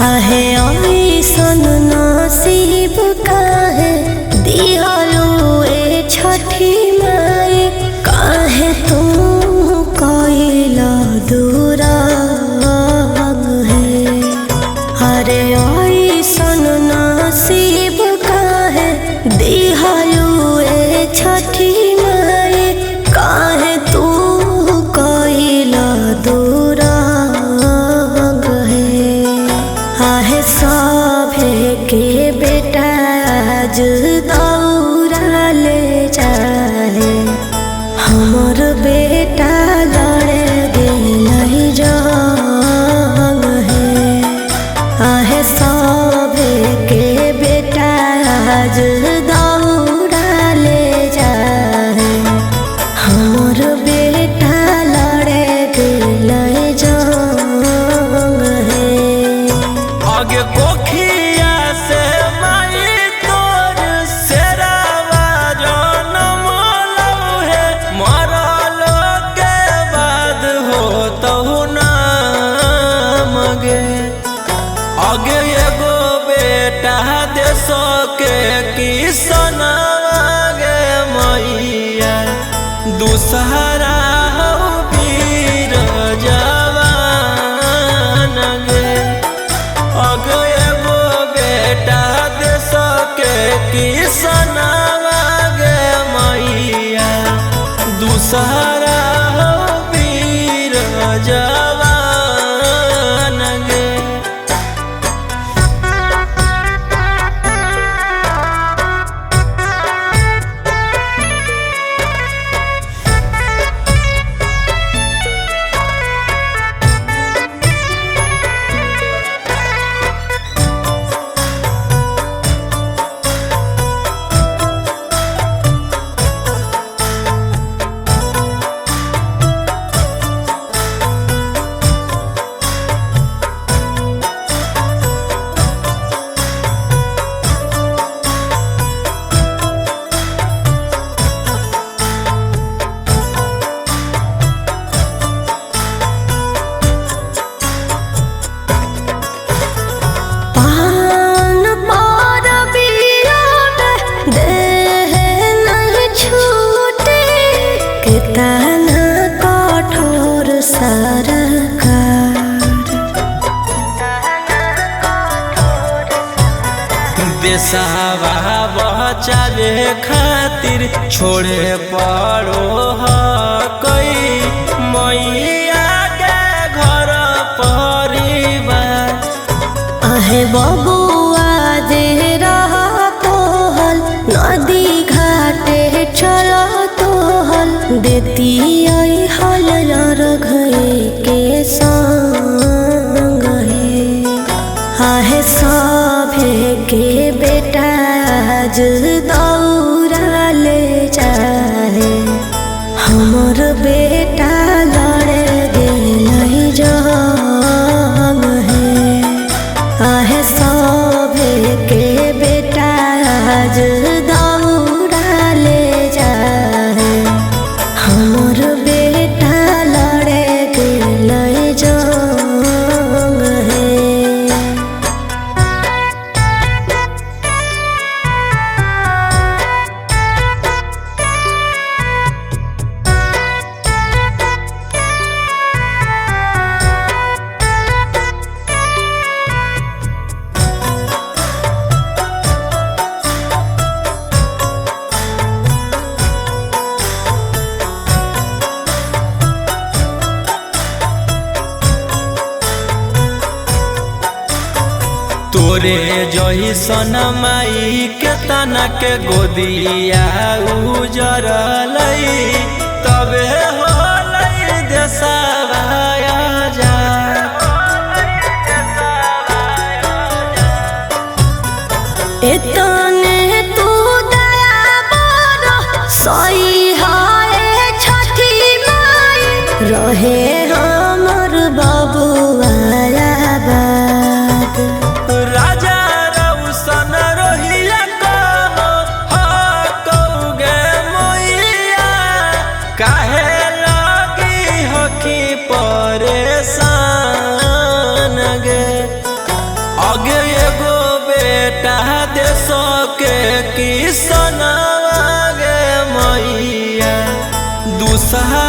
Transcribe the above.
आहे ऐसन नसीब काहे दिहलु ए छठी माई, काहे तू कइला दुराग है। अरे ऐसन नसीब काहे दिहलु ए छठी माई, काहे तू कइला दुराग है। आहे सभे के बेटा आज दौड़ा ले जाए, हमर बेटा लड़े गेलै जंग है। आहे सभे के बेटा आज दौड़ा ले जाए, हमर बेटा लड़े गेलै जंग है। आगे कोखिया से माई तोर शेरावा जनम लौहे, मरलो के बाद होतहु नाम गे। आगे एगो बेटा देशो के किसनवा गे मैया, दूसरा वीर जवान गे। आगे एगो बेटा देश के किसनवा गे मैया, दूसरा वीर जवान गे। कठोर सरकार देशवा बचावे खातिर छोड़े पड़ो हकई मैया के घर परिवार। आहे बबुआ जे रहा तोहल नदी घाटे चला तोहल, देती आई हल रघ के संग है। आहे सभे के बेटा आज दौड़ा ले जाए, हमर बेटा लड़े गेलै जंग है। आहे सभे के बेटा आज दौड़ा ले जाए, हमर बेटा लड़े गेलै जंग है। तोरे जइसन माई के तना के गोदिया उजरलै, तबे होलै देशवा आजाद। एतने तू दया बड़ सही है छठी माई, रहे हमर बबुआ आबाद। राजा रौशन रोहिया कहो गे मैया, काहे लगी हकी परेशान गे। बेटा दे सके किसन गे मैया दूसरा